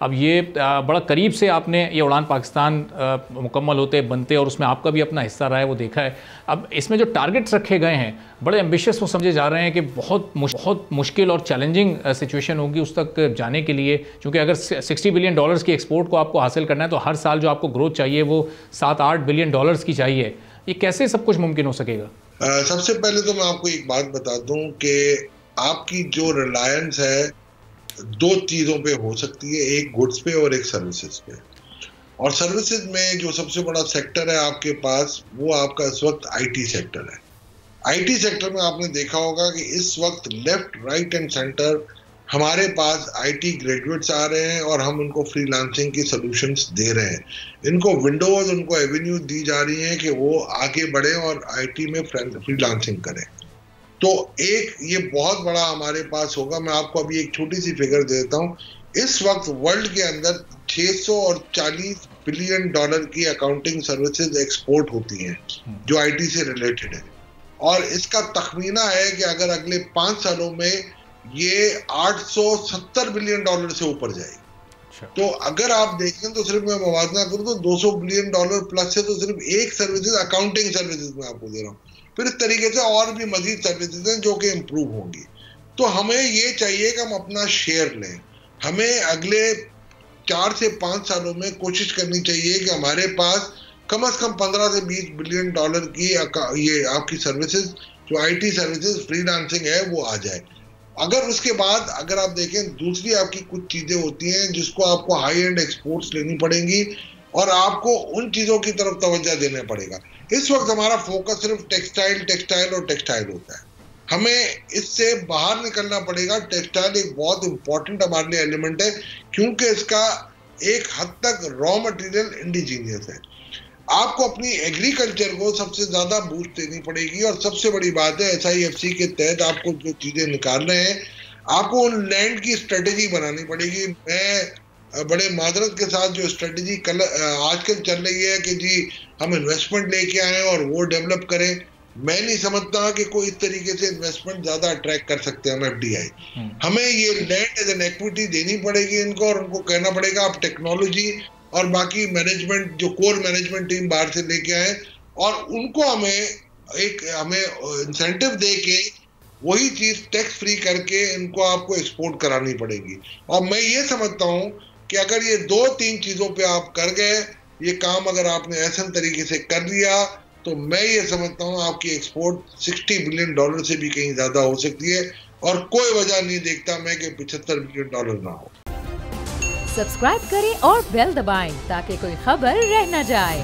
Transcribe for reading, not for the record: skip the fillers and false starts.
अब ये बड़ा करीब से आपने ये उड़ान पाकिस्तान मुकम्मल होते बनते और उसमें आपका भी अपना हिस्सा रहा है, वो देखा है। अब इसमें जो टारगेट्स रखे गए हैं बड़े एम्बिशियस वो समझे जा रहे हैं कि बहुत मुश्किल और चैलेंजिंग सिचुएशन होगी उस तक जाने के लिए, क्योंकि अगर $60 बिलियन की एक्सपोर्ट को आपको हासिल करना है तो हर साल जो आपको ग्रोथ चाहिए वो $7-8 बिलियन की चाहिए। ये कैसे सब कुछ मुमकिन हो सकेगा? सबसे पहले तो मैं आपको एक बात बता दूं कि आपकी जो रिलायंस है दो चीजों पे हो सकती है, एक गुड्स पे और एक सर्विसेज पे। और सर्विसेज में जो सबसे बड़ा सेक्टर है आपके पास वो आपका इस वक्त आईटी सेक्टर है। आईटी सेक्टर में आपने देखा होगा कि इस वक्त लेफ्ट राइट एंड सेंटर हमारे पास आईटी ग्रेजुएट्स आ रहे हैं और हम उनको फ्रीलांसिंग की सॉल्यूशंस दे रहे हैं। इनको विंडोज, उनको एवेन्यू दी जा रही है कि वो आगे बढ़े और आईटी में फ्रीलांसिंग करें। तो एक ये बहुत बड़ा हमारे पास होगा। मैं आपको अभी एक छोटी सी फिगर दे देता हूँ। इस वक्त वर्ल्ड के अंदर 640 बिलियन डॉलर की अकाउंटिंग सर्विसेज एक्सपोर्ट होती हैं जो आईटी से रिलेटेड है, और इसका तखमीना है कि अगर अगले 5 सालों में ये 870 बिलियन डॉलर से ऊपर जाएगी। तो अगर आप देखें तो सिर्फ मैं मुवाजना करूं तो $200 बिलियन प्लस है, तो सिर्फ एक सर्विसेज अकाउंटिंग सर्विसेज में आपको दे रहा हूं। फिर इस तरीके से और भी मजीद सर्विसेज हैं जो कि इम्प्रूव होंगी। तो हमें ये चाहिए कि हम अपना शेयर लें। हमें अगले 4 से 5 सालों में कोशिश करनी चाहिए कि हमारे पास कम से कम 15 से 20 बिलियन डॉलर की ये आपकी सर्विसेज जो आईटी सर्विसेज फ्रीलांसिंग है वो आ जाए। अगर उसके बाद अगर आप देखें दूसरी आपकी कुछ चीजें होती हैं जिसको आपको हाई एंड एक्सपोर्ट्स लेनी पड़ेंगी और आपको उन चीजों की तरफ तवज्जो देना पड़ेगा। इस वक्त हमारा फोकस सिर्फ टेक्सटाइल होता है। हमें इससे बाहर निकलना पड़ेगा। टेक्सटाइल एक बहुत इंपॉर्टेंट हमारे लिए एलिमेंट है क्योंकि इसका एक हद तक रॉ मटेरियल इंडिजीनियस है। आपको अपनी एग्रीकल्चर को सबसे ज्यादा बूस्ट देनी पड़ेगी और सबसे बड़ी बात है SIFC के तहत आपको जो चीजें निकाल रहे हैं आपको उन लैंड की स्ट्रेटेजी बनानी पड़ेगी। मैं बड़े माजरत के साथ जो स्ट्रेटेजी आजकल चल रही है कि जी हम इन्वेस्टमेंट लेके आए और वो डेवलप करें, मैं नहीं समझता कि कोई इस तरीके से इन्वेस्टमेंट ज्यादा अट्रैक्ट कर सकते हैं हम FDI। हमें ये लैंड एज एन इक्विटी देनी पड़ेगी इनको और उनको कहना पड़ेगा आप टेक्नोलॉजी और बाकी मैनेजमेंट जो कोर मैनेजमेंट टीम बाहर से लेके आए और उनको हमें इंसेंटिव दे के वही चीज टैक्स फ्री करके इनको आपको एक्सपोर्ट करानी पड़ेगी। और मैं ये समझता हूँ कि अगर ये 2-3 चीजों पे आप कर गए, ये काम अगर आपने ऐसे तरीके से कर लिया तो मैं ये समझता हूँ आपकी एक्सपोर्ट $60 बिलियन से भी कहीं ज्यादा हो सकती है और कोई वजह नहीं देखता मैं कि $75 बिलियन ना हो। सब्सक्राइब करें और बेल दबाएं ताकि कोई खबर रह न जाए।